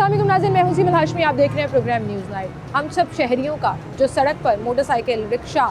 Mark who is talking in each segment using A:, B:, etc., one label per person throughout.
A: अस्सलाम वालेकुम नाज़रीन, मैं हूं सीमल हाशमी। आप देख रहे हैं प्रोग्राम न्यूज़ नाइट। हम सब शहरियों का जो सड़क पर मोटरसाइकिल, रिक्शा,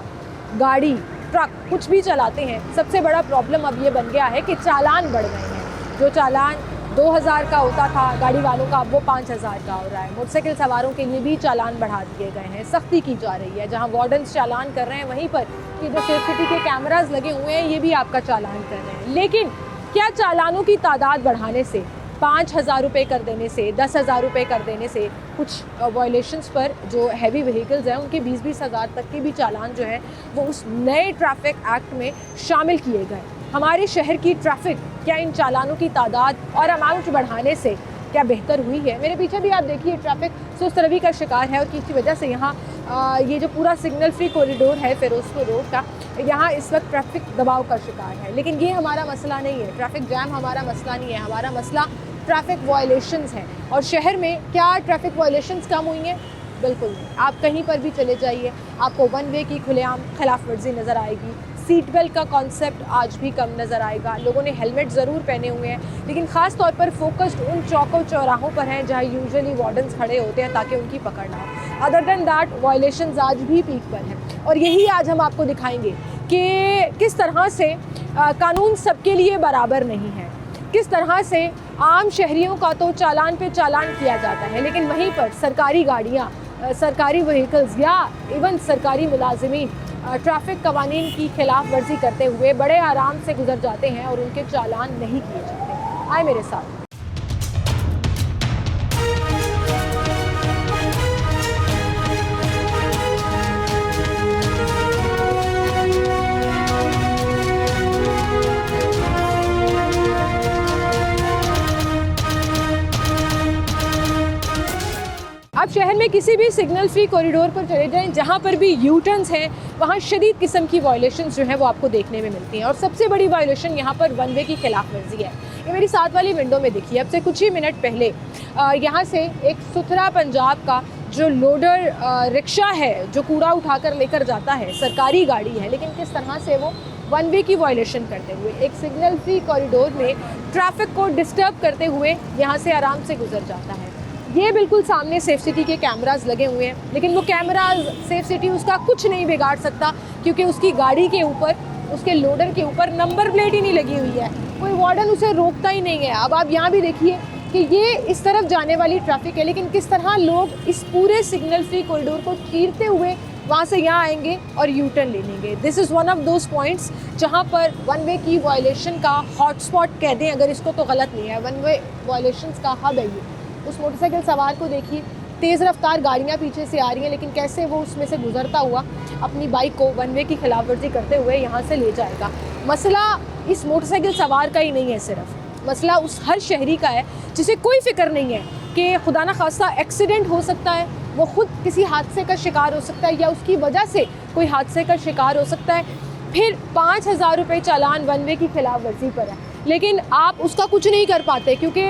A: गाड़ी, ट्रक कुछ भी चलाते हैं, सबसे बड़ा प्रॉब्लम अब ये बन गया है कि चालान बढ़ गए हैं। जो चालान 2000 का होता था गाड़ी वालों का, अब वो 5000 का हो रहा है। मोटरसाइकिल सवारों के लिए भी चालान बढ़ा दिए गए हैं, सख्ती की जा रही है। जहाँ वार्डन्स चालान कर रहे हैं, वहीं पर ये जो सेफ्टी के कैमराज लगे हुए हैं, ये भी आपका चालान कर रहे हैं। लेकिन क्या चालानों की तादाद बढ़ाने से, 5000 रुपये कर देने से, 10,000 रुपये कर देने से कुछ वायलेशंस पर जो हैवी व्हीकल्स हैं उनके 20-20 हज़ार तक के भी चालान जो है वो उस नए ट्रैफिक एक्ट में शामिल किए गए? हमारे शहर की ट्रैफिक क्या इन चालानों की तादाद और अमाउंट बढ़ाने से क्या बेहतर हुई है? मेरे पीछे भी आप देखिए ट्रैफिक सुस्त-रवी का शिकार है और किसी वजह से यहाँ ये जो पूरा सिग्नल फ्री कॉरिडोर है फिरोजपुर रोड का, यहाँ इस वक्त ट्रैफिक दबाव का शिकार है। लेकिन ये हमारा मसला नहीं है, ट्रैफिक जैम हमारा मसला नहीं है। हमारा मसला ट्रैफिक वायलेशंस हैं। और शहर में क्या ट्रैफिक वायलेशंस कम हुई हैं? बिल्कुल नहीं। आप कहीं पर भी चले जाइए, आपको वन वे की खुलेआम खिलाफ वर्जी नज़र आएगी। सीट बेल्ट का कॉन्सेप्ट आज भी कम नज़र आएगा। लोगों ने हेलमेट ज़रूर पहने हुए हैं, लेकिन ख़ास तौर पर फोकस्ड उन चौकों चौराहों पर हैं जहाँ यूजुअली वार्डन्स खड़े होते हैं ताकि उनकी पकड़ ना हो। अदर दैन दैट वायलेशंस आज भी पीक पर हैं। और यही आज हम आपको दिखाएंगे कि किस तरह से कानून सबके लिए बराबर नहीं है। किस तरह से आम शहरियों का तो चालान पे चालान किया जाता है, लेकिन वहीं पर सरकारी गाड़ियाँ, सरकारी व्हीकल्स या इवन सरकारी मुलाजिमीन ट्रैफिक कवानीन की खिलाफ वर्जी करते हुए बड़े आराम से गुजर जाते हैं और उनके चालान नहीं किए जाते। आए मेरे साथ। आप शहर में किसी भी सिग्नल फ्री कॉरिडोर पर चले जाएं, जहां पर भी यू टर्न्स हैं, वहां शदीद किस्म की वायलेशंस जो है वो आपको देखने में मिलती हैं। और सबसे बड़ी वायलेशन यहां पर वन वे की खिलाफ वर्जी है। ये मेरी साथ वाली विंडो में देखिए, अब से कुछ ही मिनट पहले यहां से एक सुथरा पंजाब का जो लोडर रिक्शा है, जो कूड़ा उठाकर लेकर जाता है, सरकारी गाड़ी है, लेकिन किस तरह से वो वन वे की वायलेशन करते हुए एक सिग्नल फ्री कॉरिडोर में ट्रैफिक को डिस्टर्ब करते हुए यहाँ से आराम से गुजर जाता है। ये बिल्कुल सामने सेफ सिटी के कैमरास लगे हुए हैं, लेकिन वो कैमराज सेफ सिटी उसका कुछ नहीं बिगाड़ सकता, क्योंकि उसकी गाड़ी के ऊपर, उसके लोडर के ऊपर नंबर प्लेट ही नहीं लगी हुई है। कोई वार्डन उसे रोकता ही नहीं है। अब आप यहाँ भी देखिए कि ये इस तरफ जाने वाली ट्रैफिक है, लेकिन किस तरह लोग इस पूरे सिग्नल फ्री कॉरिडोर को चीरते हुए वहाँ से यहाँ आएंगे और यू टर्न ले लेंगे। This is one of those points जहाँ पर वन वे की वायलेशन का हॉटस्पॉट कह दें अगर इसको, तो गलत नहीं है। वन वे वायलेशन का हब है ये। उस मोटरसाइकिल सवार को देखिए, तेज़ रफ्तार गाड़ियाँ पीछे से आ रही हैं, लेकिन कैसे वो उसमें से गुजरता हुआ अपनी बाइक को वन वे की खिलाफ वर्जी करते हुए यहाँ से ले जाएगा। मसला इस मोटरसाइकिल सवार का ही नहीं है, सिर्फ मसला उस हर शहरी का है जिसे कोई फिक्र नहीं है कि खुदा न खास्ता एक्सीडेंट हो सकता है, वो खुद किसी हादसे का शिकार हो सकता है या उसकी वजह से कोई हादसे का शिकार हो सकता है। फिर 5000 रुपये चालान वन वे की खिलाफ वर्जी पर है, लेकिन आप उसका कुछ नहीं कर पाते, क्योंकि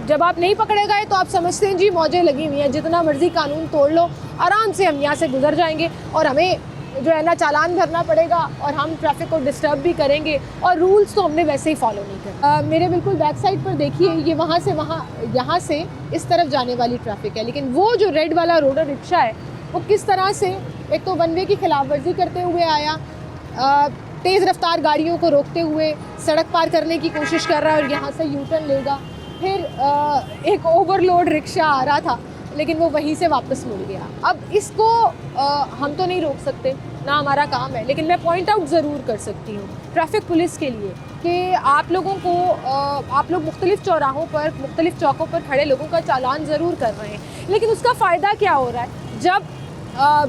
A: जब आप नहीं पकड़े गए तो आप समझते हैं जी मौजें लगी हुई हैं, जितना मर्जी कानून तोड़ लो, आराम से हम यहाँ से गुजर जाएंगे और हमें जो है ना चालान भरना पड़ेगा और हम ट्रैफिक को डिस्टर्ब भी करेंगे और रूल्स तो हमने वैसे ही फॉलो नहीं करते। मेरे बिल्कुल बैक साइड पर देखिए, ये वहाँ से यहाँ से इस तरफ जाने वाली ट्रैफिक है, लेकिन वो जो रेड वाला रोडर रिक्शा है वो किस तरह से एक तो वन वे की खिलाफ वर्जी करते हुए आया, तेज़ रफ्तार गाड़ियों को रोकते हुए सड़क पार करने की कोशिश कर रहा है और यहाँ से यू टर्न लेगा। फिर एक ओवरलोड रिक्शा आ रहा था, लेकिन वो वहीं से वापस मुड़ गया। अब इसको हम तो नहीं रोक सकते, ना हमारा काम है, लेकिन मैं पॉइंट आउट ज़रूर कर सकती हूँ ट्रैफिक पुलिस के लिए कि आप लोगों को आप लोग मुख्तलिफ़ चौराहों पर, मुख्तलिफ़ चौकों पर खड़े लोगों का चालान ज़रूर कर रहे हैं, लेकिन उसका फ़ायदा क्या हो रहा है जब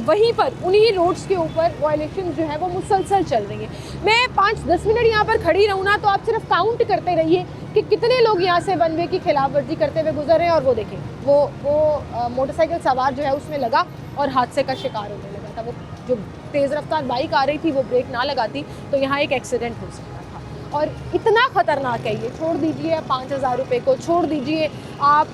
A: वहीं पर उन्हीं रोड्स के ऊपर वायलेशन जो है वो मुसलसल चल रही है। मैं 5-10 मिनट यहाँ पर खड़ी रहूँ ना, तो आप सिर्फ काउंट करते रहिए कि कितने लोग यहाँ से वन वे की खिलाफ वर्जी करते हुए गुजर रहे हैं। और वो देखें, वो मोटरसाइकिल सवार जो है उसमें लगा और हादसे का शिकार होने लगा था। वो जो तेज़ रफ्तार बाइक आ रही थी वो ब्रेक ना लगाती तो यहाँ एक एक्सीडेंट हो सकता था। और इतना ख़तरनाक है ये। छोड़ दीजिए 5000 रुपये को, छोड़ दीजिए आप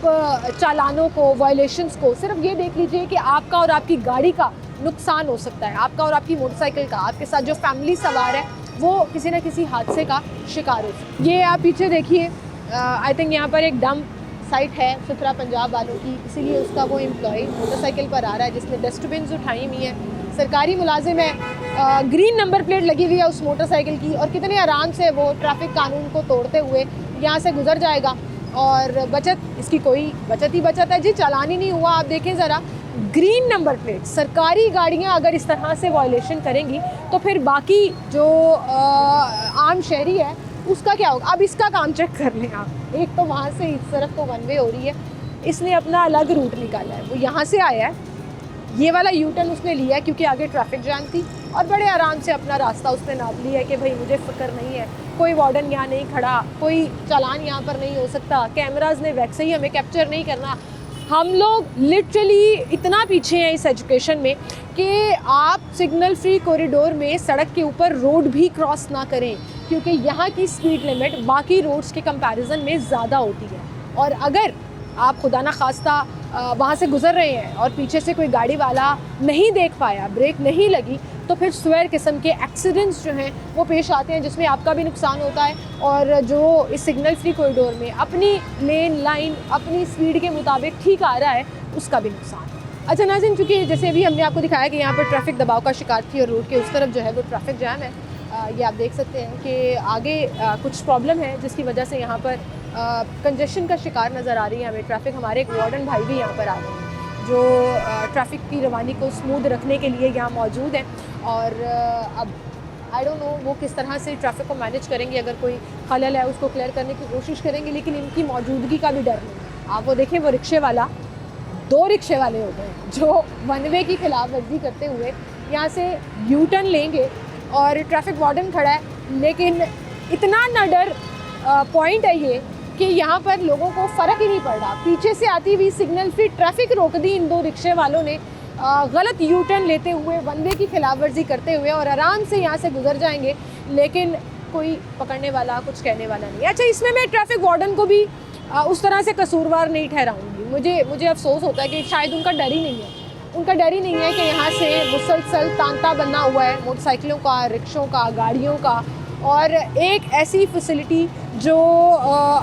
A: चालानों को, वायलेशंस को, सिर्फ ये देख लीजिए कि आपका और आपकी गाड़ी का नुकसान हो सकता है, आपका और आपकी मोटरसाइकिल का, आपके साथ जो फैमिली सवार है वो किसी न किसी हादसे का शिकार हो सकता है। ये आप पीछे देखिए, आई थिंक यहाँ पर एक डंप साइट है सुथरा पंजाब वालों की, इसीलिए उसका वो एम्प्लॉय मोटरसाइकिल पर आ रहा है जिसने डस्टबिन उठाई हुई हैं, सरकारी मुलाजिम है, ग्रीन नंबर प्लेट लगी हुई है उस मोटरसाइकिल की, और कितने आराम से वो ट्रैफिक कानून को तोड़ते हुए यहाँ से गुजर जाएगा। और बचत, इसकी कोई बचत ही बचत है जी, चालान ही नहीं हुआ। आप देखें ज़रा, ग्रीन नंबर प्लेट, सरकारी गाड़ियाँ अगर इस तरह से वायलेशन करेंगी तो फिर बाकी जो आम शहरी है उसका क्या होगा। अब इसका काम चेक कर लें आप, एक तो वहाँ से इस तरफ तो वन वे हो रही है, इसने अपना अलग रूट निकाला है, वो यहाँ से आया है, ये वाला यू टर्न उसने लिया है क्योंकि आगे ट्रैफिक जाम थी, और बड़े आराम से अपना रास्ता उसने नाप लिया है कि भाई मुझे फ़िक्र नहीं है, कोई वार्डन यहाँ नहीं खड़ा, कोई चालान यहाँ पर नहीं हो सकता, कैमराज ने वैसे ही हमें कैप्चर नहीं करना। हम लोग लिटरली इतना पीछे हैं इस एजुकेशन में कि आप सिग्नल फ्री कॉरिडोर में सड़क के ऊपर रोड भी क्रॉस ना करें, क्योंकि यहाँ की स्पीड लिमिट बाकी रोड्स के कंपैरिजन में ज़्यादा होती है। और अगर आप खुदा ना खास्ता वहाँ से गुज़र रहे हैं और पीछे से कोई गाड़ी वाला नहीं देख पाया, ब्रेक नहीं लगी, तो फिर स्वेर किस्म के एक्सीडेंट्स जो हैं वो पेश आते हैं, जिसमें आपका भी नुकसान होता है और जो इस सिग्नल फ्री कॉरिडोर में अपनी लेन लाइन अपनी स्पीड के मुताबिक ठीक आ रहा है उसका भी नुकसान। अच्छा नाज़रीन, चूँकि जैसे अभी हमने आपको दिखाया कि यहाँ पर ट्रैफिक दबाव का शिकार थी और रोड के उस तरफ जो है वो ट्रैफिक जैम है, ये आप देख सकते हैं कि आगे कुछ प्रॉब्लम है जिसकी वजह से यहाँ पर कंजेशन का शिकार नज़र आ रही है हमें ट्रैफिक। हमारे एक वार्डन भाई भी यहाँ पर आ रहे हैं जो ट्रैफिक की रवानी को स्मूथ रखने के लिए यहाँ मौजूद हैं, और अब आई डोंट नो वो किस तरह से ट्रैफिक को मैनेज करेंगे, अगर कोई खलल है उसको क्लियर करने की कोशिश करेंगे, लेकिन इनकी मौजूदगी का भी डर नहीं। आप वो देखें, वो रिक्शे वाला, 2 रिक्शे वाले हो गए जो वन वे की खिलाफ वर्जी करते हुए यहाँ से यू टर्न लेंगे और ट्रैफिक वार्डन खड़ा है, लेकिन इतना ना डर पॉइंट है ये कि यहाँ पर लोगों को फ़र्क ही नहीं पड़ रहा। पीछे से आती हुई सिग्नल फ्री ट्रैफिक रोक दी इन 2 रिक्शे वालों ने, गलत यू टर्न लेते हुए वन वे की खिलाफ वर्जी करते हुए, और आराम से यहाँ से गुजर जाएंगे, लेकिन कोई पकड़ने वाला, कुछ कहने वाला नहीं। अच्छा, इसमें मैं ट्रैफिक वार्डन को भी उस तरह से कसूरवार नहीं ठहराऊँगी। मुझे अफसोस होता है कि शायद उनका डर ही नहीं है, उनका डर ही नहीं है कि यहाँ से मुसलसल तांता बना हुआ है मोटरसाइकिलों का, रिक्शों का, गाड़ियों का, और एक ऐसी फैसिलिटी जो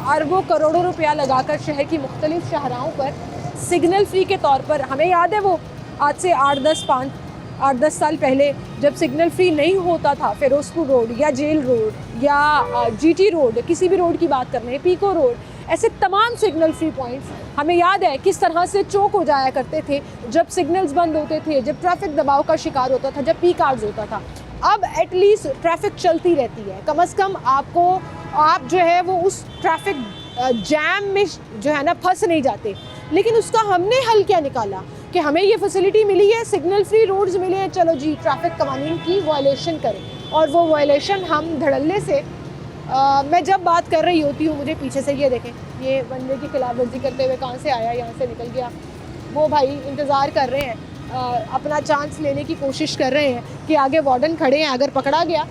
A: अरबों करोड़ों रुपया लगाकर शहर की मुख्तलिफ शाहराहों पर सिग्नल फ्री के तौर पर, हमें याद है वो आज से 8-10 साल पहले जब सिग्नल फ्री नहीं होता था, फिरोजपुर रोड या जेल रोड या जीटी रोड, किसी भी रोड की बात कर रहे हैं, पीको रोड, ऐसे तमाम सिग्नल फ्री पॉइंट्स हमें याद है किस तरह से चौक हो जाया करते थे जब सिग्नल्स बंद होते थे, जब ट्रैफिक दबाव का शिकार होता था, जब पीक आवर्स होता था। अब एटलीस्ट ट्रैफिक चलती रहती है, कम से कम आप जो है वो उस ट्रैफिक जैम में जो है ना फंस नहीं जाते। लेकिन उसका हमने हल क्या निकाला कि हमें ये फैसिलिटी मिली है, सिग्नल फ्री रोड्स मिले हैं, चलो जी ट्रैफिक कवानीन की वायलेशन करें, और वो वायलेशन हम धड़ल्ले से मैं जब बात कर रही होती हूँ, मुझे पीछे से ये देखें, ये वन वे की खिलाफ वर्जी करते हुए कहाँ से आया, यहाँ से निकल गया, वो भाई इंतज़ार कर रहे हैं, अपना चांस लेने की कोशिश कर रहे हैं कि आगे वार्डन खड़े हैं, अगर पकड़ा गया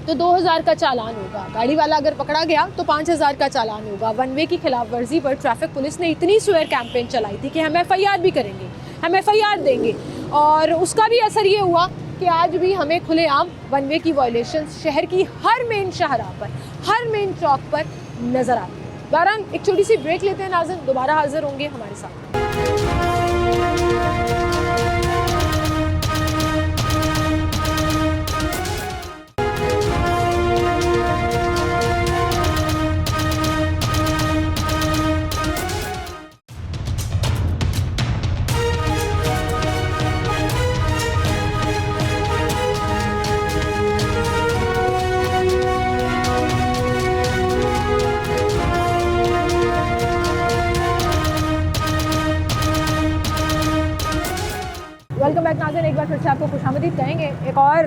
A: तो 2000 का चालान होगा, गाड़ी वाला अगर पकड़ा गया तो 5000 का चालान होगा। वन वे की खिलाफ वर्जी पर ट्रैफिक पुलिस ने इतनी स्वेयर कैंपेन चलाई थी कि हम FIR भी करेंगे, हम FIR देंगे, और उसका भी असर ये हुआ कि आज भी हमें खुलेआम वन वे की वायलेशंस शहर की हर मेन शाहराह पर, हर मेन चौक पर नज़र आती है। बहरहाल एक छोटी सी ब्रेक लेते हैं नाज़रीन, दोबारा हाजिर होंगे हमारे साथ। वेलकम बैक नाज़रीन, एक बार फिर से आपको खुशामदीद कहेंगे। एक और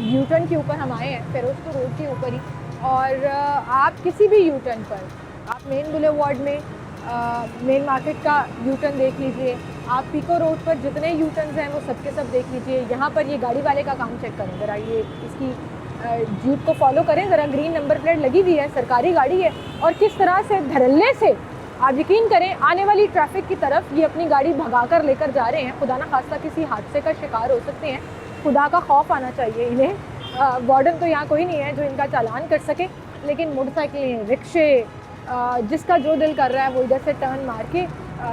A: यू टर्न के ऊपर हम आए हैं, फिरोजपुर रोड के ऊपर ही, और आप किसी भी यू टर्न पर, आप मेन बुलेवार्ड में मेन मार्केट का यू टर्न देख लीजिए, आप पीको रोड पर जितने यू टर्न्स हैं वो सब के सब देख लीजिए। यहाँ पर ये गाड़ी वाले का काम चेक करें ज़रा, ये इसकी रूट को फॉलो करें ज़रा, ग्रीन नंबर प्लेट लगी हुई है, सरकारी गाड़ी है, और किस तरह से धड़ल्ले से आप यकीन करें आने वाली ट्रैफिक की तरफ ये अपनी गाड़ी भगा कर लेकर जा रहे हैं। खुदा ना खास्ता किसी हादसे का शिकार हो सकते हैं, खुदा का खौफ आना चाहिए इन्हें। वार्डन तो यहाँ कोई नहीं है जो इनका चालान कर सके, लेकिन मोटरसाइकिलें, रिक्शे, जिसका जो दिल कर रहा है वो इधर से टर्न मार के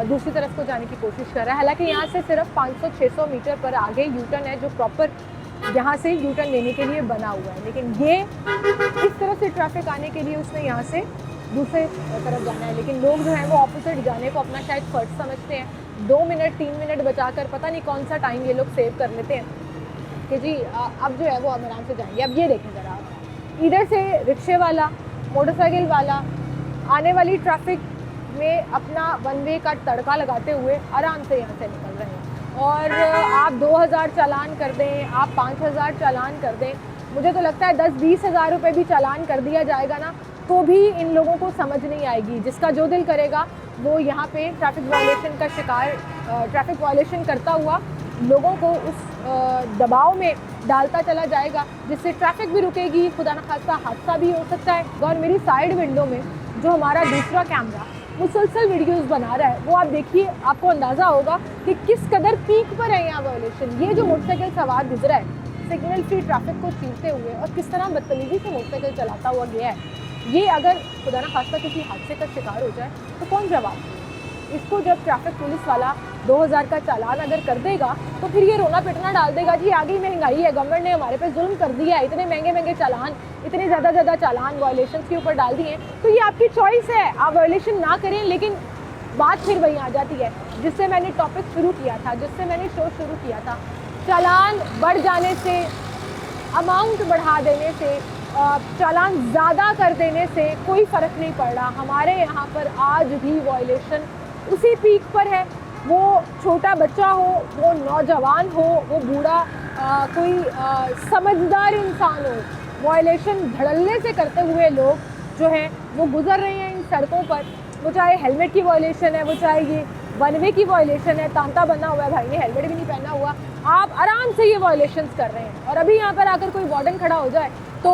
A: दूसरी तरफ को जाने की कोशिश कर रहा है। हालांकि यहाँ से सिर्फ 500-600 मीटर पर आगे यू टर्न है जो प्रॉपर यहाँ से यू टर्न लेने के लिए बना हुआ है, लेकिन ये इस तरफ से ट्रैफिक आने के लिए उसने यहाँ से दूसरे तरफ जाना है। लेकिन लोग जो हैं वो ऑपोजिट जाने को अपना शायद फ़र्ज समझते हैं। 2 मिनट 3 मिनट बचाकर पता नहीं कौन सा टाइम ये लोग सेव कर लेते हैं कि जी अब जो है वो हम आराम से जाएंगे। अब ये देखें ज़रा, इधर से रिक्शे वाला, मोटरसाइकिल वाला आने वाली ट्रैफिक में अपना वन वे का तड़का लगाते हुए आराम से यहाँ से निकल रहे हैं। और आप 2000 चालान कर दें, आप 5000 चालान कर दें, मुझे तो लगता है 10-20 हज़ार रुपये भी चालान कर दिया जाएगा ना तो भी इन लोगों को समझ नहीं आएगी। जिसका जो दिल करेगा वो यहाँ पे ट्रैफिक वायलेशन का शिकार, ट्रैफिक वायलेशन करता हुआ लोगों को उस दबाव में डालता चला जाएगा, जिससे ट्रैफिक भी रुकेगी, खुदा न खास्ता हादसा भी हो सकता है। और मेरी साइड विंडो में जो हमारा दूसरा कैमरा मुसलसल वीडियोस बना रहा है वो आप देखिए, आपको अंदाज़ा होगा कि किस कदर पीक पर है यहाँ वायलेशन। ये जो मोटरसाइकिल सवार गुजरा है सिग्नल फ्री ट्रैफिक को चीरते हुए और किस तरह बदतमीजी से मोटरसाइकिल चलाता हुआ गया है, ये अगर खुदा न खास्ता किसी हादसे का शिकार हो जाए तो कौन जवाब देगा? इसको जब ट्रैफिक पुलिस वाला 2000 का चालान अगर कर देगा तो फिर ये रोना पिटना डाल देगा, जी आगे महंगाई है, गवर्नमेंट ने हमारे पे जुल्म कर दिया है, इतने महंगे चालान, इतने ज़्यादा चालान वायलेशन के ऊपर डाल दिए। तो ये आपकी चॉइस है, आप वायलेशन ना करें। लेकिन बात फिर वहीं आ जाती है जिससे मैंने टॉपिक शुरू किया था, जिससे मैंने शो शुरू किया था। चालान बढ़ जाने से, अमाउंट बढ़ा देने से, चालान ज़्यादा कर देने से कोई फ़र्क नहीं पड़ रहा। हमारे यहाँ पर आज भी वायलेशन उसी पीक पर है। वो छोटा बच्चा हो, वो नौजवान हो, वो बूढ़ा, कोई समझदार इंसान हो, वायलेशन धड़ल्ले से करते हुए लोग जो हैं वो गुजर रहे हैं इन सड़कों पर। वो चाहे हेलमेट की वायलेशन है, वो चाहे ये वन वे की वायलेशन है, तांता बना हुआ है, भाई ने हेलमेट भी नहीं पहना हुआ, आप आराम से ये वायलेशंस कर रहे हैं। और अभी यहाँ पर आकर कोई वार्डन खड़ा हो जाए तो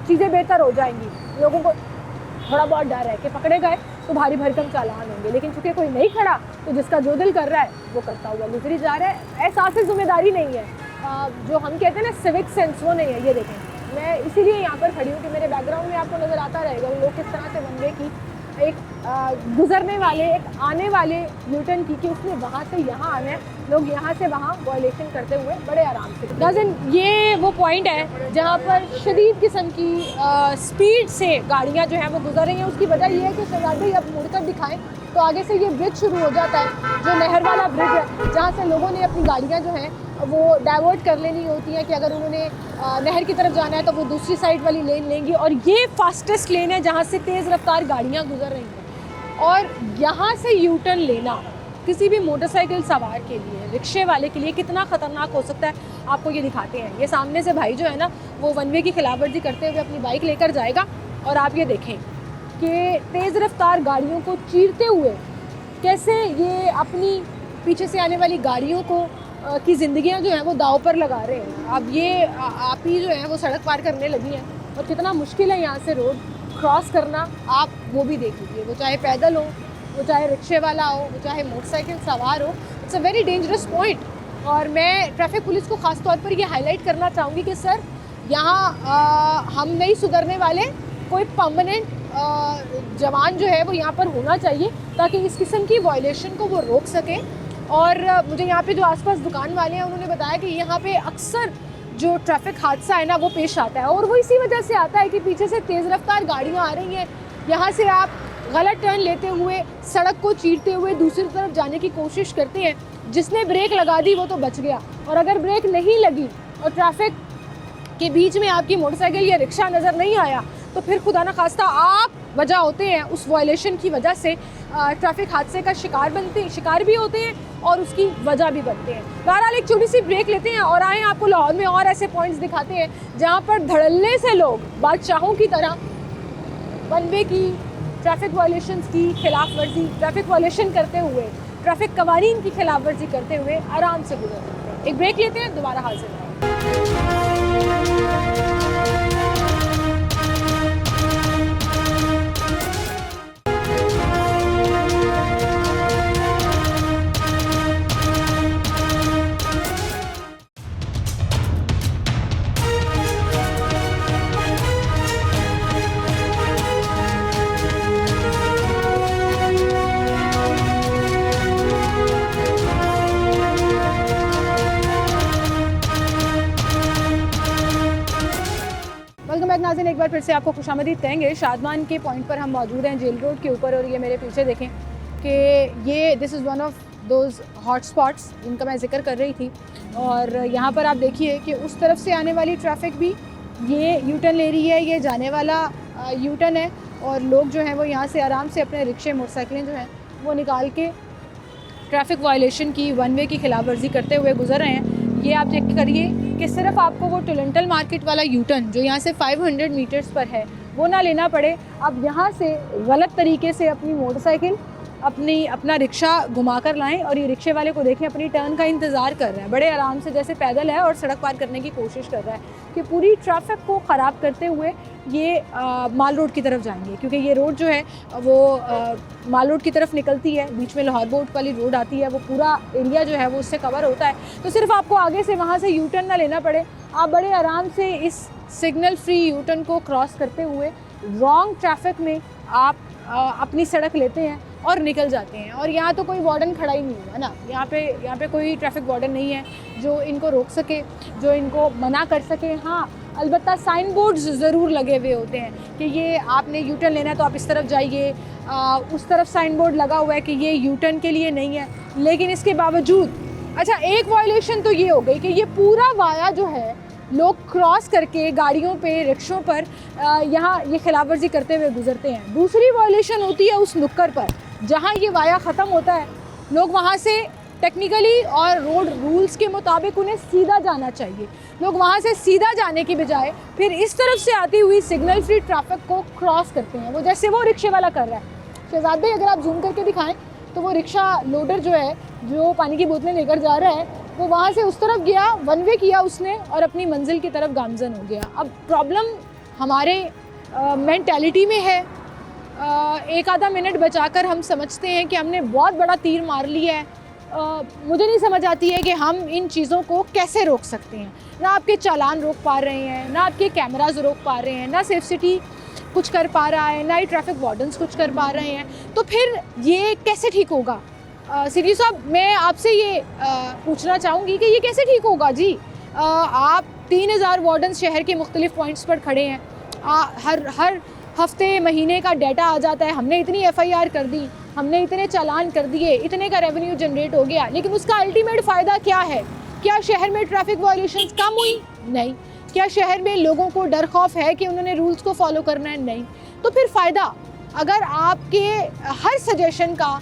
A: चीज़ें बेहतर हो जाएंगी। लोगों को थोड़ा बहुत डर है कि पकड़े गए तो भारी भरकम चालान होंगे, लेकिन चूंकि कोई नहीं खड़ा तो जिसका जो दिल कर रहा है वो करता हुआ गुजरी जा रहा है। एहसास जिम्मेदारी नहीं है, जो हम कहते हैं ना सिविक सेंस, वो नहीं है। ये देखें, मैं इसीलिए यहाँ पर खड़ी हूँ कि मेरे बैकग्राउंड में आपको नज़र आता रहेगा लोग किस तरह से वन वे की एक गुजरने वाले, एक आने वाले यूटर्न की कि उसने वहाँ से यहाँ आना है, लोग यहाँ से वहाँ वायलेशन करते हुए बड़े आराम से। नाज़रीन, ये वो पॉइंट है जहाँ पर शदीद किस्म की स्पीड से गाड़ियाँ जो हैं वो गुजर रही हैं। उसकी वजह ये है कि शहजाद भाई अब मुड़कर दिखाएं तो आगे से ये ब्रिज शुरू हो जाता है, जो नहर वाला ब्रिज है, जहाँ से लोगों ने अपनी गाड़ियाँ जो हैं वो डाइवर्ट कर लेनी होती हैं कि अगर उन्होंने नहर की तरफ जाना है तो वो दूसरी साइड वाली लेन लेंगी। और ये फास्टेस्ट लेन है जहाँ से तेज़ रफ्तार गाड़ियाँ गुजर रही हैं। और यहाँ से यू टर्न लेना किसी भी मोटरसाइकिल सवार के लिए, रिक्शे वाले के लिए कितना ख़तरनाक हो सकता है, आपको ये दिखाते हैं। ये सामने से भाई जो है ना वो वन वे की खिलाफवर्जी करते हुए अपनी बाइक लेकर जाएगा और आप ये देखें कि तेज़ रफ्तार गाड़ियों को चीरते हुए कैसे ये अपनी पीछे से आने वाली गाड़ियों को की ज़िंदगियाँ जो हैं वो दाव पर लगा रहे हैं। अब ये आप ही जो है वो सड़क पार करने लगी हैं और कितना मुश्किल है यहाँ से रोड क्रॉस करना, आप वो भी देख लीजिए। वो चाहे पैदल हो, वो चाहे रिक्शे वाला हो, वो चाहे मोटरसाइकिल सवार हो, it's a very dangerous point. और मैं ट्रैफिक पुलिस को ख़ास तौर पर ये हाईलाइट करना चाहूँगी कि सर यहाँ हम नहीं सुधरने वाले, कोई परमानेंट जवान जो है वो यहाँ पर होना चाहिए ताकि इस किस्म की वायलेशन को वो रोक सके। और मुझे यहाँ पे जो आसपास दुकान वाले हैं उन्होंने बताया कि यहाँ पे अक्सर जो ट्रैफिक हादसा है ना वो पेश आता है और वो इसी वजह से आता है कि पीछे से तेज़ रफ्तार गाड़ियाँ आ रही हैं, यहाँ से आप गलत टर्न लेते हुए सड़क को चीरते हुए दूसरी तरफ जाने की कोशिश करते हैं। जिसने ब्रेक लगा दी वो तो बच गया, और अगर ब्रेक नहीं लगी और ट्रैफिक के बीच में आपकी मोटरसाइकिल या रिक्शा नज़र नहीं आया तो फिर खुदा न खास्ता आप वजह होते हैं, उस वायलेशन की वजह से ट्रैफिक हादसे का शिकार भी होते हैं और उसकी वजह भी बनते हैं। बहरहाल एक छोटी सी ब्रेक लेते हैं और आए आपको लाहौर में और ऐसे पॉइंट्स दिखाते हैं जहाँ पर धड़ल्ले से लोग बादशाहों की तरह वन वे की ट्रैफिक वायलेशंस की खिलाफ वर्जी, ट्रैफिक वायलेशन करते हुए, ट्रैफिक कवानीन की खिलाफ वर्जी करते हुए आराम से गुजर सकते हैं। एक ब्रेक लेते हैं, दोबारा हाजिर हैं। बैक नाज़रीन, एक बार फिर से आपको खुशामदीद कहेंगे। शादमान के पॉइंट पर हम मौजूद हैं, जेल रोड के ऊपर, और ये मेरे पीछे देखें कि ये this is one of those hot spots जिनका मैं जिक्र कर रही थी। और यहाँ पर आप देखिए कि उस तरफ से आने वाली ट्रैफिक भी ये यू टर्न ले रही है, ये जाने वाला यू टर्न है, और लोग जो हैं वो यहाँ से आराम से अपने रिक्शे मोटरसाइकिलें जो हैं वो निकाल के ट्रैफिक वायलेशन की, वन वे की खिलाफ वर्जी करते हुए गुजर रहे हैं। ये आप चेक करिए कि सिर्फ आपको वो टोरंटल मार्केट वाला यू टर्न जो यहाँ से 500 मीटर्स पर है वो ना लेना पड़े। अब यहाँ से गलत तरीके से अपनी मोटरसाइकिल, अपना रिक्शा घुमा कर लाएँ, और ये रिक्शे वाले को देखें अपनी टर्न का इंतज़ार कर रहा है, बड़े आराम से जैसे पैदल है और सड़क पार करने की कोशिश कर रहा है कि पूरी ट्रैफिक को ख़राब करते हुए ये माल रोड की तरफ जाएंगे, क्योंकि ये रोड जो है वो माल रोड की तरफ निकलती है, बीच में लाहौर बोर्ड वाली रोड आती है, वो पूरा एरिया जो है वो उससे कवर होता है। तो सिर्फ आपको आगे से वहाँ से यू टर्न ना लेना पड़े, आप बड़े आराम से इस सिग्नल फ्री यू टर्न को क्रॉस करते हुए रॉन्ग ट्रैफिक में आप अपनी सड़क लेते हैं और निकल जाते हैं। और यहाँ तो कोई वार्डन खड़ा ही नहीं है ना, यहाँ पे कोई ट्रैफिक वार्डन नहीं है जो इनको रोक सके, जो इनको मना कर सके। हाँ, अलबत्ता साइन बोर्ड्स ज़रूर लगे हुए होते हैं कि ये आपने यू टर्न लेना है तो आप इस तरफ जाइए, उस तरफ साइन बोर्ड लगा हुआ है कि ये यू टर्न के लिए नहीं है। लेकिन इसके बावजूद, अच्छा, एक वायलेशन तो ये हो गई कि ये पूरा वाया जो है लोग क्रॉस करके गाड़ियों पे, रिक्शों पर यहाँ ये खिलाफ वर्जी करते हुए गुजरते हैं। दूसरी वायलेशन होती है उस नुक्कर पर जहाँ ये वाया ख़त्म होता है, लोग वहाँ से टेक्निकली और रोड रूल्स के मुताबिक उन्हें सीधा जाना चाहिए। लोग वहाँ से सीधा जाने की बजाय फिर इस तरफ से आती हुई सिग्नल फ्री ट्रैफिक को क्रॉस करते हैं, वो जैसे वो रिक्शे वाला कर रहा है। शहजाद भाई, अगर आप जूम करके दिखाएं तो वो रिक्शा लोडर जो है, जो पानी की बोतलें लेकर जा रहा है, वो वहाँ से उस तरफ गया, वन वे किया उसने और अपनी मंजिल की तरफ गामजन हो गया। अब प्रॉब्लम हमारे मेंटालिटी में है। एक आधा मिनट बचाकर हम समझते हैं कि हमने बहुत बड़ा तीर मार लिया है। मुझे नहीं समझ आती है कि हम इन चीज़ों को कैसे रोक सकते हैं। ना आपके चालान रोक पा रहे हैं, ना आपके कैमराज रोक पा रहे हैं, ना सेफ सिटी कुछ कर पा रहा है, ना ही ट्रैफिक वार्डन्स कुछ कर पा रहे हैं। तो फिर ये कैसे ठीक होगा? सिटी साहब, मैं आपसे ये पूछना चाहूँगी कि ये कैसे ठीक होगा जी? आप 3000 वार्डन्स शहर के मुख्तलिफ पॉइंट्स पर खड़े हैं, हर हफ्ते महीने का डाटा आ जाता है, हमने इतनी FIR कर दी, हमने इतने चालान कर दिए, इतने का रेवेन्यू जनरेट हो गया, लेकिन उसका अल्टीमेट फ़ायदा क्या है? क्या शहर में ट्रैफिक वायलेशंस कम हुई? नहीं। क्या शहर में लोगों को डर खौफ है कि उन्होंने रूल्स को फॉलो करना है? नहीं। तो फिर फ़ायदा, अगर आपके हर सजेशन का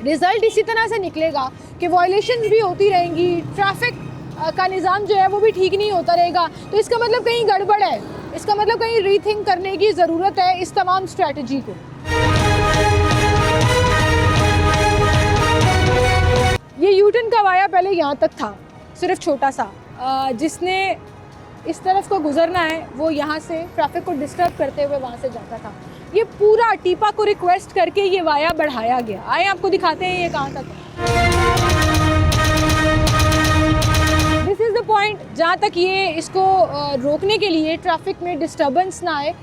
A: रिज़ल्ट इसी तरह से निकलेगा कि वायलेशंस भी होती रहेंगी, ट्रैफिक का निज़ाम जो है वो भी ठीक नहीं होता रहेगा, तो इसका मतलब कहीं गड़बड़ है, इसका मतलब कहीं रीथिंक करने की ज़रूरत है इस तमाम स्ट्रैटेजी को। ये यू टर्न का वाया पहले यहाँ तक था, सिर्फ छोटा सा, जिसने इस तरफ को गुजरना है वो यहाँ से ट्रैफिक को डिस्टर्ब करते हुए वहाँ से जाता था। ये पूरा टीपा को रिक्वेस्ट करके ये वाया बढ़ाया गया। आए आपको दिखाते हैं ये कहाँ तक है। दिस इज़ द पॉइंट जहाँ तक ये इसको रोकने के लिए ट्रैफिक में डिस्टर्बेंस ना आए,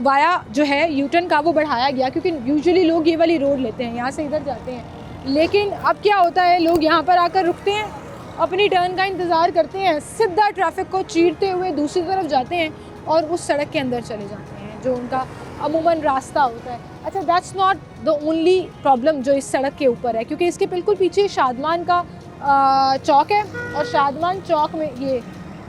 A: वाया जो है यू टर्न का वो बढ़ाया गया, क्योंकि यूजुअली लोग ये वाली रोड लेते हैं, यहाँ से इधर जाते हैं। लेकिन अब क्या होता है, लोग यहाँ पर आकर रुकते हैं, अपनी टर्न का इंतज़ार करते हैं, सीधा ट्रैफिक को चीरते हुए दूसरी तरफ जाते हैं और उस सड़क के अंदर चले जाते हैं जो उनका अमूमन रास्ता होता है। अच्छा, that's not the only problem जो इस सड़क के ऊपर है, क्योंकि इसके बिल्कुल पीछे शादमान का चौक है, और शादमान चौक में ये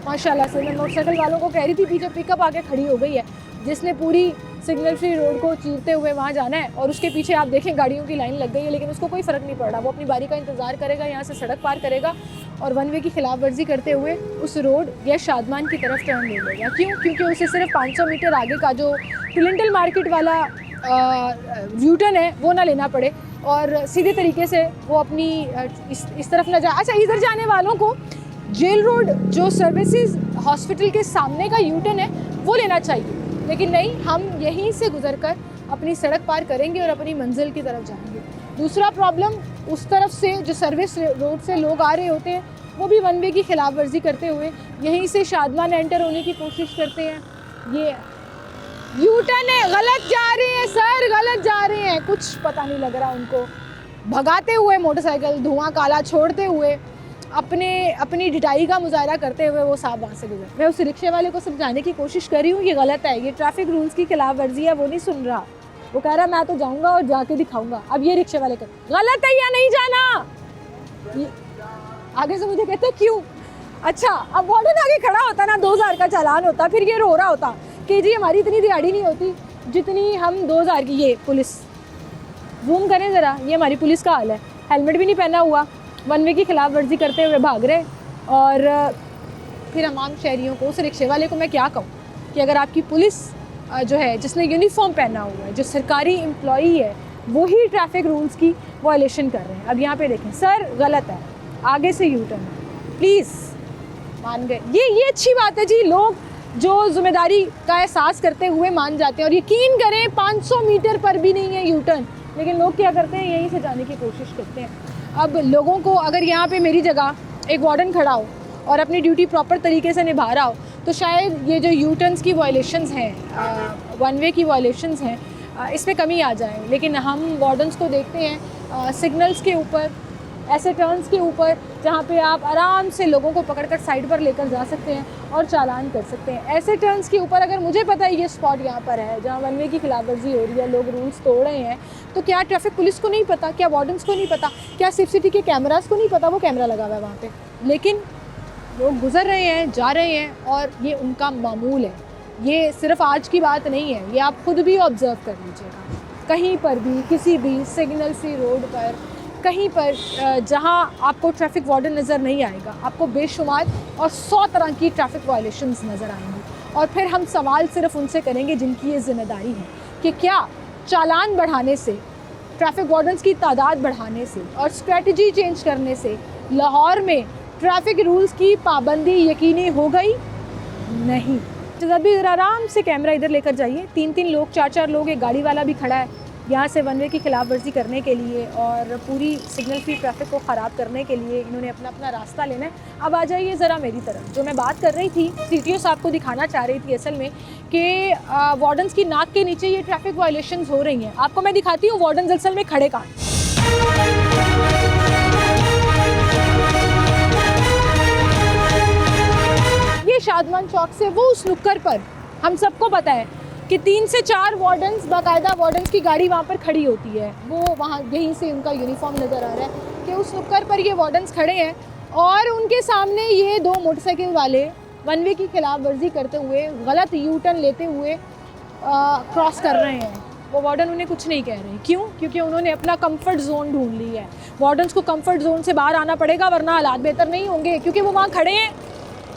A: माशाल्लाह से, मैं मोटरसाइकिल वालों को कह रही थी, पीछे पिकअप आके खड़ी हो गई है जिसने पूरी सिग्नल फ्री रोड को चीरते हुए वहाँ जाना है, और उसके पीछे आप देखें गाड़ियों की लाइन लग गई है, लेकिन उसको कोई फ़र्क नहीं पड़ रहा। वो अपनी बारी का इंतज़ार करेगा, यहाँ से सड़क पार करेगा और वन वे की खिलाफ वर्जी करते हुए उस रोड या शादमान की तरफ टर्न ले लेगा। क्यों? क्योंकि उसे सिर्फ 500 मीटर आगे का जो टोरंटल मार्केट वाला यू टर्न है वो ना लेना पड़े, और सीधे तरीके से वो अपनी इस तरफ ना जाए। अच्छा, इधर जाने वालों को जेल रोड जो सर्विसेज हॉस्पिटल के सामने का यू टर्न है वो लेना चाहिए, लेकिन नहीं, हम यहीं से गुजरकर अपनी सड़क पार करेंगे और अपनी मंजिल की तरफ जाएंगे। दूसरा प्रॉब्लम, उस तरफ से जो सर्विस रोड से लोग आ रहे होते हैं वो भी वन वे की खिलाफ वर्जी करते हुए यहीं से शादमान एंटर होने की कोशिश करते हैं। ये यू टर्न है, गलत जा रहे हैं सर, गलत जा रहे हैं, कुछ पता नहीं लग रहा उनको, भगाते हुए मोटरसाइकिल, धुआं काला छोड़ते हुए अपनी ढिठाई का मुजाहरा करते हुए वो साहब वहाँ से गुजर। मैं उस रिक्शे वाले को समझाने की कोशिश कर रही हूँ ये गलत है, ये ट्रैफिक रूल्स की खिलाफ वर्जी है, वो नहीं सुन रहा। वो कह रहा मैं तो जाऊँगा और जाके दिखाऊँगा। अब ये रिक्शे वाले कहते गलत है या नहीं जाना, आगे से मुझे कहते क्यों। अच्छा, अब वार्डन आगे खड़ा होता ना, 2000 का चालान होता, फिर ये रो रहा होता कि जी हमारी इतनी दिहाड़ी नहीं होती जितनी हम 2000 की। ये पुलिस, जूम करें ज़रा, ये हमारी पुलिस का हाल है। हेलमेट भी नहीं पहना हुआ, वन वे की खिलाफ वर्जी करते हुए भाग रहे। और फिर तमाम शहरियों को, उस रिक्शे वाले को मैं क्या कहूँ कि अगर आपकी पुलिस जो है, जिसने यूनिफॉर्म पहना हुआ है, जो सरकारी एम्प्लॉई है, वही ट्रैफिक रूल्स की वायलेशन कर रहे हैं। अब यहाँ पे देखें सर, गलत है, आगे से यू टर्न, प्लीज़ मान गए। ये अच्छी बात है जी, लोग जो जिम्मेदारी का एहसास करते हुए मान जाते हैं। और यकीन करें 500 मीटर पर भी नहीं है यू टर्न, लेकिन लोग क्या करते हैं, यहीं से जाने की कोशिश करते हैं। अब लोगों को, अगर यहाँ पे मेरी जगह एक वार्डन खड़ा हो और अपनी ड्यूटी प्रॉपर तरीके से निभा रहा हो, तो शायद ये जो यू टर्न्स की वायलेशंस हैं, वन वे की वायलेशंस हैं, इसमें कमी आ जाए। लेकिन हम वार्डन्स को देखते हैं सिग्नल्स के ऊपर, ऐसे टर्न्स के ऊपर जहाँ पे आप आराम से लोगों को पकड़कर साइड पर लेकर जा सकते हैं और चालान कर सकते हैं। ऐसे टर्न्स के ऊपर अगर मुझे पता है ये स्पॉट यहाँ पर है जहाँ वन वे की खिलाफवर्जी हो रही है, लोग रूल्स तोड़ रहे हैं, तो क्या ट्रैफिक पुलिस को नहीं पता, क्या वार्डन्स को नहीं पता, क्या सिर्फ सिटी के कैमरास को नहीं पता, वो कैमरा लगा हुआ है वहाँ पर। लेकिन लोग गुजर रहे हैं, जा रहे हैं और ये उनका मामूल है। ये सिर्फ आज की बात नहीं है, ये आप खुद भी ऑब्ज़र्व कर लीजिएगा। कहीं पर भी, किसी भी सिग्नल फ्री रोड पर, कहीं पर जहां आपको ट्रैफिक वार्डन नज़र नहीं आएगा, आपको बेशुमार और 100 तरह की ट्रैफिक वायलेशंस नज़र आएंगी। और फिर हम सवाल सिर्फ उनसे करेंगे जिनकी ये जिम्मेदारी है कि क्या चालान बढ़ाने से, ट्रैफिक वार्डन्स की तादाद बढ़ाने से और स्ट्रेटजी चेंज करने से लाहौर में ट्रैफिक रूल्स की पाबंदी यकीनी हो गई? नहीं। जब भी ज़रा आराम से कैमरा इधर लेकर जाइए, 3-3 लोग, 4-4 लोग, एक गाड़ी वाला भी खड़ा है यहाँ से वन वे की खिलाफ वर्जी करने के लिए और पूरी सिग्नल फ्री ट्रैफिक को ख़राब करने के लिए इन्होंने अपना रास्ता लेना है। अब आ जाइए ज़रा मेरी तरफ। जो मैं बात कर रही थी, CTO साहब को दिखाना चाह रही थी असल में कि वार्डन्स की नाक के नीचे ये ट्रैफिक वायलेशंस हो रही हैं। आपको मैं दिखाती हूँ वार्डन्स असल में खड़े कहाँ। ये शादमान चौक से वो उस नुक्कड़ पर, हम सबको पता है कि 3 से 4 वार्डन्स, बाकायदा वार्डन्स की गाड़ी वहाँ पर खड़ी होती है। वो वहाँ यहीं से उनका यूनिफॉर्म नज़र आ रहा है कि उस नुक्कड़ पर ये वार्डन्स खड़े हैं और उनके सामने ये 2 मोटरसाइकिल वाले वन वे की खिलाफ वर्जी करते हुए, गलत यू टर्न लेते हुए क्रॉस कर रहे हैं। वो वार्डन उन्हें कुछ नहीं कह रहे। क्यों? क्योंकि उन्होंने अपना कंफर्ट जोन ढूंढ ली है। वार्डन्स को कंफर्ट जोन से बाहर आना पड़ेगा, वरना हालात बेहतर नहीं होंगे। क्योंकि वो वहाँ खड़े हैं,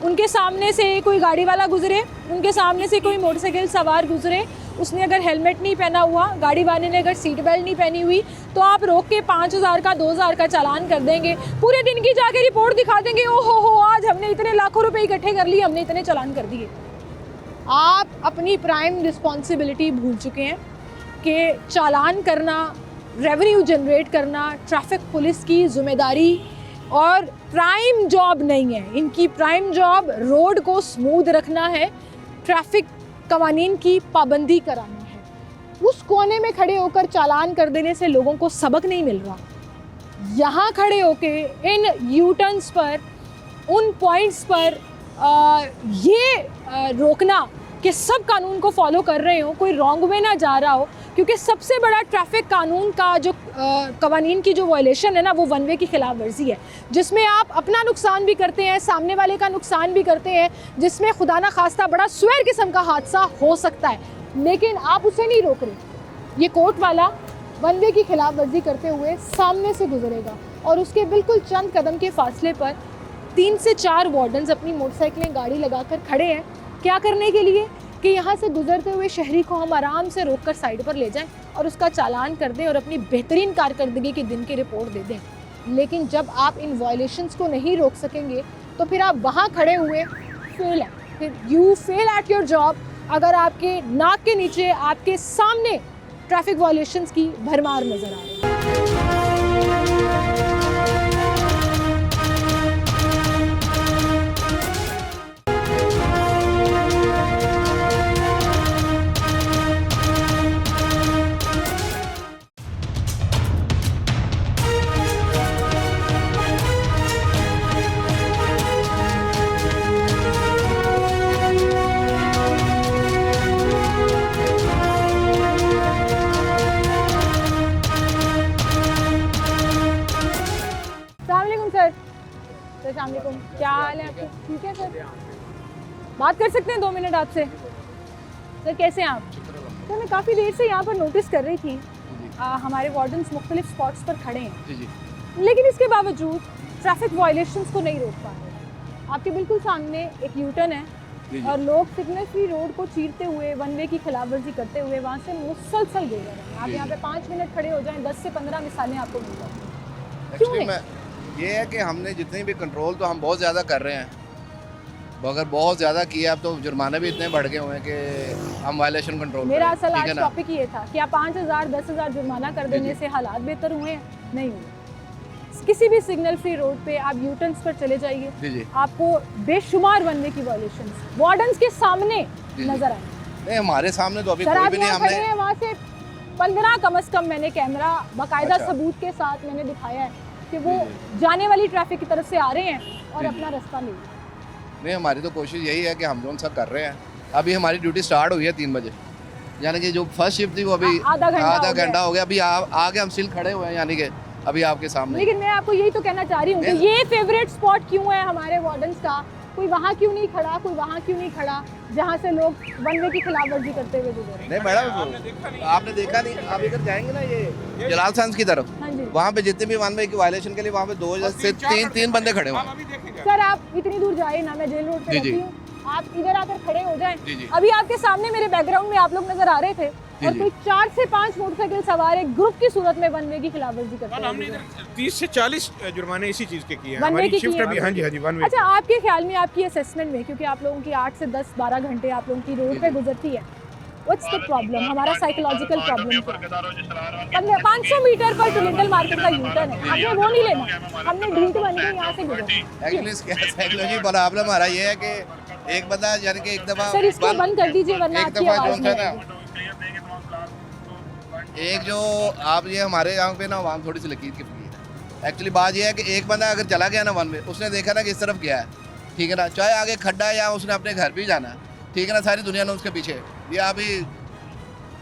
A: उनके सामने से कोई गाड़ी वाला गुजरे, उनके सामने से कोई मोटरसाइकिल सवार गुजरे, उसने अगर हेलमेट नहीं पहना हुआ, गाड़ी वाले ने अगर सीट बेल्ट नहीं पहनी हुई, तो आप रोक के 5000 का 2000 का चालान कर देंगे। पूरे दिन की जाके रिपोर्ट दिखा देंगे, ओ हो आज हमने इतने लाखों रुपए इकट्ठे कर लिए, हमने इतने चालान कर दिए। आप अपनी प्राइम रिस्पॉन्सिबिलिटी भूल चुके हैं कि चालान करना, रेवेन्यू जनरेट करना ट्रैफिक पुलिस की जिम्मेदारी और प्राइम जॉब नहीं है। इनकी प्राइम जॉब रोड को स्मूथ रखना है, ट्रैफिक कवानीन की पाबंदी कराना है। उस कोने में खड़े होकर चालान कर देने से लोगों को सबक नहीं मिल रहा। यहाँ खड़े होके इन यू टर्न्स पर, उन पॉइंट्स पर ये रोकना कि सब कानून को फॉलो कर रहे हो, कोई रॉन्ग वे ना जा रहा हो। क्योंकि सबसे बड़ा ट्रैफिक कानून का जो कवानीन की जो वायलेशन है ना, वो वन वे की खिलाफ वर्जी है, जिसमें आप अपना नुकसान भी करते हैं, सामने वाले का नुकसान भी करते हैं, जिसमें खुदा ना खास्ता बड़ा स्वेर किस्म का हादसा हो सकता है, लेकिन आप उसे नहीं रोक रहे। ये कोर्ट वाला वन वे की खिलाफ वर्जी करते हुए सामने से गुजरेगा और उसके बिल्कुल चंद कदम के फासले पर 3 से 4 वार्डन्स अपनी मोटरसाइकिलें, गाड़ी लगाकर खड़े हैं। क्या करने के लिए? कि यहाँ से गुजरते हुए शहरी को हम आराम से रोककर साइड पर ले जाएं और उसका चालान कर दें और अपनी बेहतरीन कारकर्दगी के दिन की रिपोर्ट दे दें। लेकिन जब आप इन वायलेशंस को नहीं रोक सकेंगे तो फिर आप वहाँ खड़े हुए फेल हैं, फिर you fail at your job. अगर आपके नाक के नीचे, आपके सामने ट्रैफिक वायलेशंस की भरमार नज़र आ रही है। हैं आपको? ठीक है सर, बात कर सकते हैं 2 मिनट आपसे? सर कैसे हैं आप? तो मैं काफ़ी देर से यहाँ पर नोटिस कर रही थी हमारे वार्डन्स मुख्तलिफ स्पॉट्स पर खड़े हैं, लेकिन इसके बावजूद ट्रैफिक वायलेशंस को नहीं रोक पा रहे। आपके बिल्कुल सामने एक यू टर्न है और लोग सिग्नल फ्री रोड को चीरते हुए वन वे की खिलाफवर्जी करते हुए वहाँ से मुसलसल गुजर रहे हैं। आप यहाँ पे 5 मिनट खड़े हो जाएं, 10 से 15 मिसालें आपको मिल जाती हैं। क्यों नहीं?
B: ये है कि हमने जितने भी कंट्रोल तो हम बहुत ज़्यादा कर रहे हैं, अगर बहुत ज़्यादा किया अब तो जुर्माने भी इतने बढ़ गए हुए हैं कि हम वायलेशन कंट्रोल
A: मेरा असल आज टॉपिक ये था कि आप 5,000 10,000 जुर्माना कर देने से हालात बेहतर हुए हैं? नहीं हुए। किसी भी सिग्नल फ्री रोड पे आप यू टर्न्स पर चले जाइए, आपको बेशुमार वन वे की वायलेशंस वार्डन्स के सामने नजर आएंगे।
B: नहीं, हमारे सामने तो अभी कोई भी नहीं। हमने
A: वहाँ से 15 कम से कम मैंने कैमरा बाकायदा सबूत के साथ मैंने दिखाया है कि वो जाने वाली ट्रैफिक की तरफ से आ रहे हैं और अपना रास्ता ले रहे हैं।
B: नहीं, हमारी तो कोशिश यही है कि हम जो सब कर रहे हैं। अभी हमारी ड्यूटी स्टार्ट हुई है 3 बजे, यानी कि जो फर्स्ट शिफ्ट थी वो अभी आधा घंटा हो गया। अभी आगे हम स्टिल खड़े हुए हैं, यानी कि अभी आपके सामने।
A: लेकिन मैं आपको यही तो कहना चाह रही हूँ कि ये फेवरेट स्पॉट क्यों है हमारे वार्डन्स का? कोई वहाँ क्यों नहीं खड़ा, कोई वहाँ क्यों नहीं खड़ा जहाँ से लोग वन वे की खिलाफवर्जी करते हुए गुजरे?
B: नहीं मैडम, आपने देखा नहीं, आप इधर जाएंगे ना ये जलाल सांस की तरफ, वहाँ पे जितने भी वन वे की वायलेशन के लिए वहाँ पे 2 से 3 बंदे खड़े हुए।
A: सर आप इतनी दूर जाए ना, मैं जेल रोड पे रहती हूँ, आप इधर आकर खड़े हो जाएं। अभी आपके सामने मेरे बैकग्राउंड में आप लोग नजर आ रहे थे और कोई 4 से 5 मोटरसाइकिल सवार एक ग्रुप की सूरत में वन वे की खिलाफवर्जी करते हैं।
C: हमने इधर 30 से 40 जुर्माने इसी चीज के किए हैं। हमारी शिफ्ट अभी हाँ जी वन वे।
A: अच्छा, आपके ख्याल में, आपकी असेसमेंट में, क्योंकि आप लोगों की 8 से 10 12 घंटे आप लोगों की रोड पे गुजरती है, व्हाट्स द प्रॉब्लम? हमारा साइकोलॉजिकल प्रॉब्लम क्या है? 500 मीटर पर टुलिंडल मार्केट का यू टर्न है, हमें वो नहीं लेना, हमने ढीठ बन के यहाँ से गुजरना।
B: एक्चुअली साइकोलॉजी प्रॉब्लम हमारा ये है कि एक बंदा यानी कि एक दफा
A: सर इसको बंद कर दीजिए वरना आपकी आवाज नहीं आएगी।
B: एक जो आप ये हमारे यहाँ पे ना वहाँ थोड़ी सी लकीर की फकीर है। एक्चुअली बात ये है कि एक बंदा अगर चला गया ना वन में, उसने देखा ना कि इस तरफ गया है, ठीक है ना, चाहे आगे खड्डा है या उसने अपने घर भी जाना है, ठीक है ना, सारी दुनिया ने उसके पीछे। ये आप ही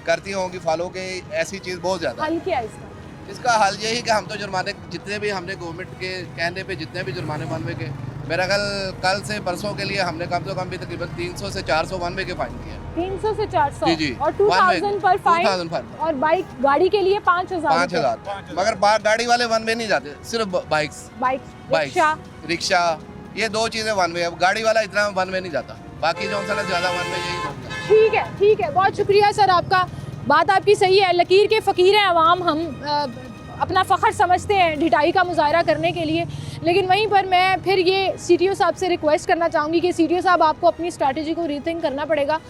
B: करती होंगी फॉलो के, ऐसी चीज़ बहुत ज़्यादा।
A: हल क्या है
B: इसका हल यही कि हम तो जुर्माने जितने भी हमने गवर्नमेंट के कहने पे जितने भी जुर्माने वन वे के, मेरा कल से परसों के लिए हमने कम से कम भी तकरीबन 300 से 400 वन वे के फाइन किए।
A: 300 से 400
B: जी
A: और 2000 पर फाइन और बाइक गाड़ी के लिए 5000
B: मगर गाड़ी वाले वन वे नहीं जाते, सिर्फ बाइक्स रिक्शा, ये 2 चीज़ें वन वे। अब गाड़ी वाला इतना वन वे नहीं जाता, बाकी जो ज़्यादा वन वे यही।
A: ठीक है, बहुत शुक्रिया सर आपका। बात आपकी सही है, लकीर के फ़कीर हैं अवाम, हम अपना फ़ख्र समझते हैं ढिठाई का मुजाहरा करने के लिए। लेकिन वहीं पर मैं फिर ये CTO साहब से रिक्वेस्ट करना चाहूँगी कि CTO साहब आपको अपनी स्ट्रैटेजी को रीथिंक करना पड़ेगा।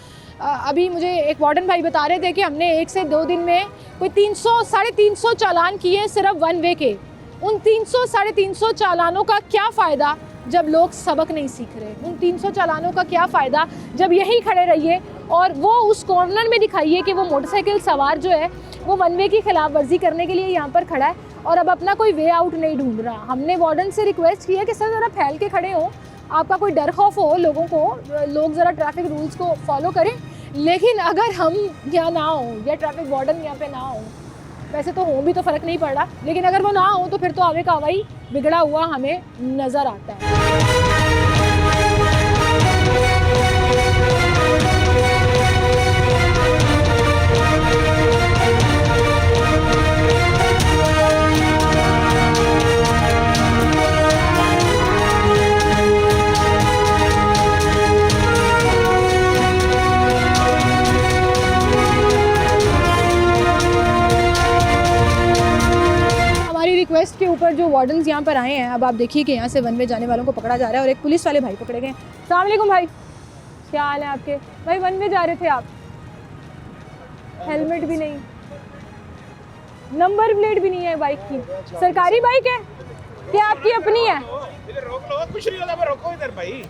A: अभी मुझे एक वार्डन भाई बता रहे थे कि हमने 1 से 2 दिन में कोई 300 साढ़े 300 चालान किए सिर्फ वन वे के। उन 300 साढ़े 300 चालानों का क्या फ़ायदा जब लोग सबक नहीं सीख रहे? उन 300 चालानों का क्या फ़ायदा जब यहीं खड़े रहिए और वो उस कॉर्नर में दिखाइए कि वो मोटरसाइकिल सवार जो है वो वन वे की खिलाफ वर्जी करने के लिए यहाँ पर खड़ा है और अब अपना कोई वे आउट नहीं ढूंढ रहा। हमने वार्डन से रिक्वेस्ट की है कि सर ज़रा फैल के खड़े हों, आपका कोई डर खौफ हो लोगों को, लोग ज़रा ट्रैफिक रूल्स को फॉलो करें। लेकिन अगर हम यहाँ ना हों या ट्रैफिक वार्डन यहाँ पे ना हो, वैसे तो हो भी तो फ़र्क नहीं पड़ रहा, लेकिन अगर वो ना हो तो फिर तो आगे का हवाई बिगड़ा हुआ हमें नज़र आता है। रिक्वेस्ट के ऊपर जो वार्डन्स यहाँ पर आए हैं, अब आप देखिए कि यहाँ से वन वे जाने वालों को पकड़ा जा रहा है और एक पुलिस वाले भाई पकड़े गए। अस्सलाम वालेकुम भाई, क्या हाल है आपके? भाई वन वे जा रहे थे आप, हेलमेट भी नहीं, नंबर प्लेट भी नहीं है बाइक की, सरकारी बाइक है क्या आपकी अपनी है?
C: रोक लो, कुछ नहीं होता, रोको इधर भाई।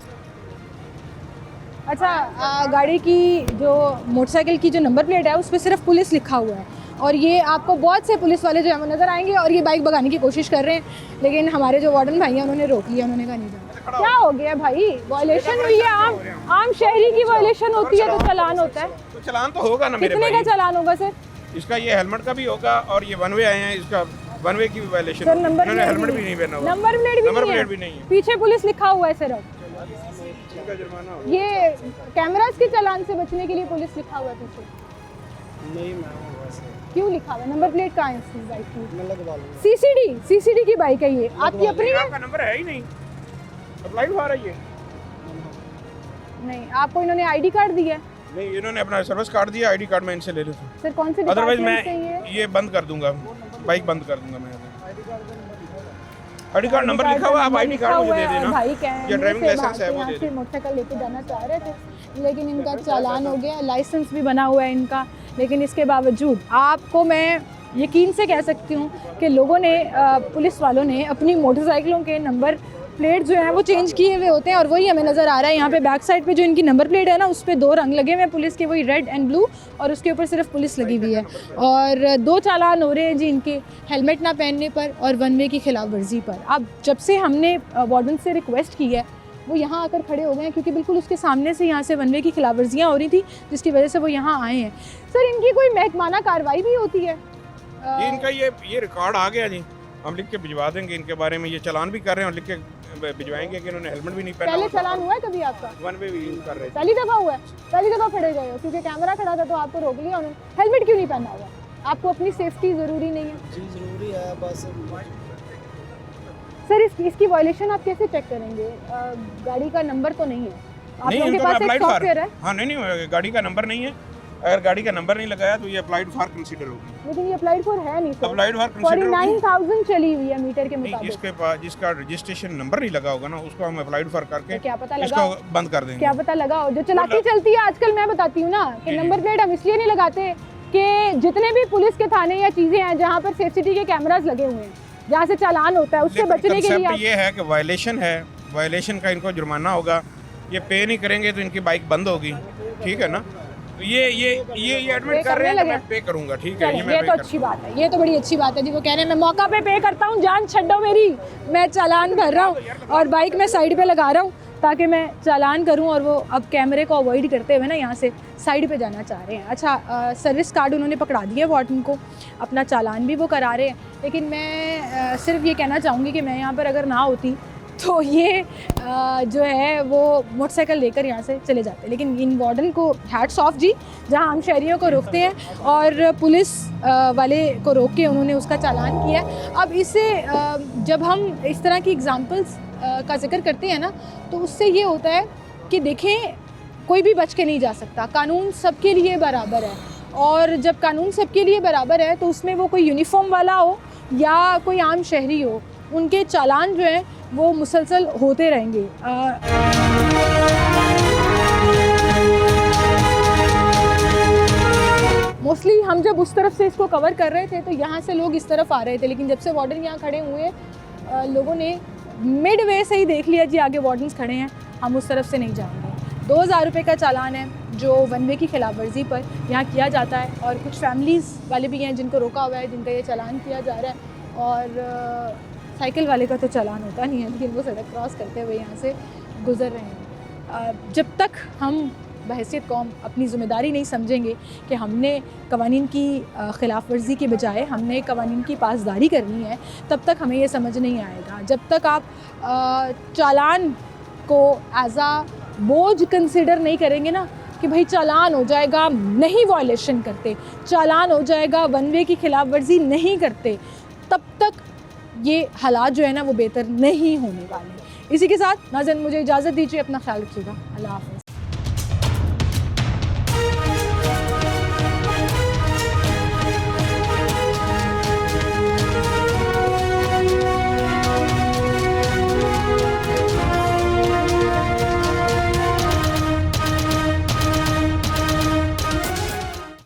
A: अच्छा, गाड़ी की जो मोटरसाइकिल की जो नंबर प्लेट है उस पर सिर्फ पुलिस लिखा हुआ है और ये आपको बहुत से पुलिस वाले जो है वो नज़र आएंगे और ये बाइक भगाने की कोशिश कर रहे हैं, लेकिन हमारे जो वार्डन भाई हैं उन्होंने रोक लिया, उन्होंने कहा नहीं जाना। क्या हो गया भाई? वायलेशन हुई है, आम शहरी की वायलेशन होती है तो चालान होता है।
C: तो चालान तो होगा ना मेरे भाई।
A: कितने का चालान होगा सर?
C: इसका ये हेलमेट का भी होगा और ये वन वे आए हैं, इसका वन वे की भी वायलेशन।
A: सर नंबर
C: हेलमेट भी नहीं पहना हुआ,
A: नंबर प्लेट भी नहीं है, पीछे पुलिस लिखा हुआ है सिर्फ।
C: इनका जुर्माना हो
A: ये कैमरास के चालान से बचने के लिए पुलिस लिखा हुआ है पीछे?
D: नहीं मैम वैसे
A: क्यों लिखा हुआ है? नंबर प्लेट कहाँ है इसकी बाइक की?
D: मैं लगवा लूँगा।
A: सीसीडी की बाइक है ये, आपकी अपनी है?
C: आपका नंबर है ही नहीं, अप्लाइड हो रही है।
A: नहीं, आपको इन्होंने आईडी कार्ड दिया है?
C: नहीं, इन्होंने अपना सर्विस कार्ड दिया, आईडी कार्ड मैं इनसे ले लेता हूँ।
A: सर कौन से
C: अदरवाइज
A: डिपार्टमेंट से
C: मैं
A: ये?
C: ये बंद कर दूंगा, बाइक बंद कर दूंगा मैं। आईडी कार्ड नंबर लिखा हुआ, आप आईडी कार्ड मुझे दे देना।
A: भाई क्या है,
C: या ड्राइविंग
A: मेरे से
C: लाइसेंस है वो
A: यहाँ
C: दे
A: से
C: देना।
A: मोटरसाइकिल लेके जाना चाह रहे थे, लेकिन इनका चालान हो गया, लाइसेंस भी बना हुआ है इनका, लेकिन इसके बावजूद आपको मैं यकीन से कह सकती हूँ कि लोगों ने पुलिस वालों ने अपनी मोटरसाइकिलों के नंबर प्लेट जो है वो चेंज किए हुए होते हैं, और वही हमें नज़र आ रहा है यहाँ पे बैक साइड पे जो इनकी नंबर प्लेट है ना, उस पर 2 रंग लगे हुए हैं पुलिस के, वही रेड एंड ब्लू, और उसके ऊपर सिर्फ पुलिस लगी हुई है। और 2 चालान हो रहे हैं जी इनके, हेलमेट ना पहनने पर और वन वे की खिलाफ वर्जी पर। अब जब से हमने वार्डन से रिक्वेस्ट की है, वो यहाँ आकर खड़े हो गए हैं, क्योंकि बिल्कुल उसके सामने से यहाँ से वन वे की खिलाफ वर्जियाँ हो रही थी, जिसकी वजह से वो यहाँ आए हैं। सर इनकी कोई महकमाना कार्रवाई भी होती है?
C: ये इनका ये रिकॉर्ड आ गया जी, हम लिख के भिजवा देंगे इनके बारे में, ये चालान भी कर रहे हैं और लिख के भिजवाएंगे कि इन्होंने हेलमेट भी नहीं पहना।
A: पहले चालान हुआ है कभी आपका?
C: वन वे भी यूज कर रहे थे।
A: पहली दफ़ा हुआ है? पहली दफ़ा खड़े गए हो क्योंकि कैमरा खड़ा था तो आपको रोक लिया उन्होंने। हेलमेट क्यों नहीं पहना हुआ? आपको अपनी सेफ्टी ज़रूरी नहीं है?
D: जी ज़रूरी है बस।
A: सर इसकी वायलेशन आप कैसे चेक करेंगे? गाड़ी का नंबर तो नहीं है, आप
C: नहीं,
A: लोगों के
C: इनका
A: पास एक
C: applied
A: सॉफ्टवेयर है,
C: हाँ नहीं, गाड़ी का नंबर नहीं है, अगर गाड़ी का नंबर नहीं लगाया तो ये अप्लाइड फॉर कंसीडर होगी।
A: लेकिन ये अप्लाइड फॉर है नहीं सर।
C: अप्लाइड फॉर कंसीडर होगी।
A: 49,000 चली हुई है मीटर के
C: नहीं,
A: मुताबिक।
C: जिसके पास जिसका रजिस्ट्रेशन नंबर नहीं लगा होगा ना, उसको हम अप्लाइड फॉर करके
A: तो क्या पता
C: इसको
A: लगाओ,
C: बंद कर देंगे।
A: क्या पता लगाओ। जो चलाती चलती है आजकल, मैं बताती हूँ ना कि
C: जी,
A: नंबर प्लेट हम इसलिए नहीं लगाते कि जितने भी पुलिस के थाने या चीज़ें हैं जहाँ पर सेफ्टी के कैमरास लगे हुए हैं, जहाँ से चालान होता है, उससे
C: लेकिन
A: बचने के लिए
C: concept
A: आप
C: ये है कि वायलेशन है, वायलेशन का इनको जुर्माना होगा, ये पे नहीं करेंगे तो इनकी बाइक बंद होगी, ठीक है ना। तो ये एडमिट कर रहे हैं कि मैं पे करूंगा, ठीक है,
A: चलिए, ये तो अच्छी बात है, ये तो बड़ी अच्छी बात है जी। वो कह रहे हैं मैं मौका पे करता हूँ, जान छड्डो मेरी, मैं चालान कर रहा हूँ और बाइक में साइड पे लगा रहा हूँ ताकि मैं चालान करूं, और वो अब कैमरे को अवॉइड करते हुए ना यहाँ से साइड पे जाना चाह रहे हैं। अच्छा, सर्विस कार्ड उन्होंने पकड़ा दिया वार्डन को, अपना चालान भी वो करा रहे हैं, लेकिन मैं सिर्फ ये कहना चाहूँगी कि मैं यहाँ पर अगर ना होती तो ये जो है वो मोटरसाइकिल लेकर यहाँ से चले जाते। लेकिन इन वार्डन को हैट्स ऑफ जी, जहाँ हम शहरियों को रोकते हैं और पुलिस वाले को रोक के उन्होंने उसका चालान किया। अब इससे जब हम इस तरह की एग्जांपल्स का जिक्र करते हैं ना, तो उससे ये होता है कि देखें, कोई भी बच के नहीं जा सकता, कानून सबके लिए बराबर है, और जब कानून सबके लिए बराबर है तो उसमें वो कोई यूनिफॉर्म वाला हो या कोई आम शहरी हो, उनके चालान जो हैं वो मुसलसल होते रहेंगे। मोस्टली हम जब उस तरफ से इसको कवर कर रहे थे तो यहाँ से लोग इस तरफ आ रहे थे, लेकिन जब से वार्डन यहाँ खड़े हुए लोगों ने मिड वे से ही देख लिया जी आगे वार्डन्स खड़े हैं, हम उस तरफ से नहीं जाएंगे। 2,000 रुपये का चालान है जो वन वे की खिलाफ वर्जी पर यहाँ किया जाता है, और कुछ फैमिलीज़ वाले भी हैं जिनको रोका हुआ है, जिनका ये चालान किया जा रहा है। और साइकिल वाले का तो चालान होता नहीं है, लेकिन वो सड़क क्रॉस करते हुए यहाँ से गुजर रहे हैं। जब तक हम बहैसियत कौम अपनी ज़िम्मेदारी नहीं समझेंगे कि हमने कवानीन की ख़िलाफ़ वर्जी के बजाय हमने कवानीन की पासदारी करनी है, तब तक हमें ये समझ नहीं आएगा। जब तक आप चालान को एज़ आ बोझ कंसिडर नहीं करेंगे ना, कि भाई चालान हो जाएगा नहीं वायलेशन करते, चालान हो जाएगा वन वे की खिलाफ वर्जी नहीं करते, तब तक ये हालात जो है ना वो बेहतर नहीं होने वाले। इसी के साथ नाज़रीन मुझे इजाज़त दीजिए, अपना ख्याल रखिएगा, अल्लाह हाफ़िज़।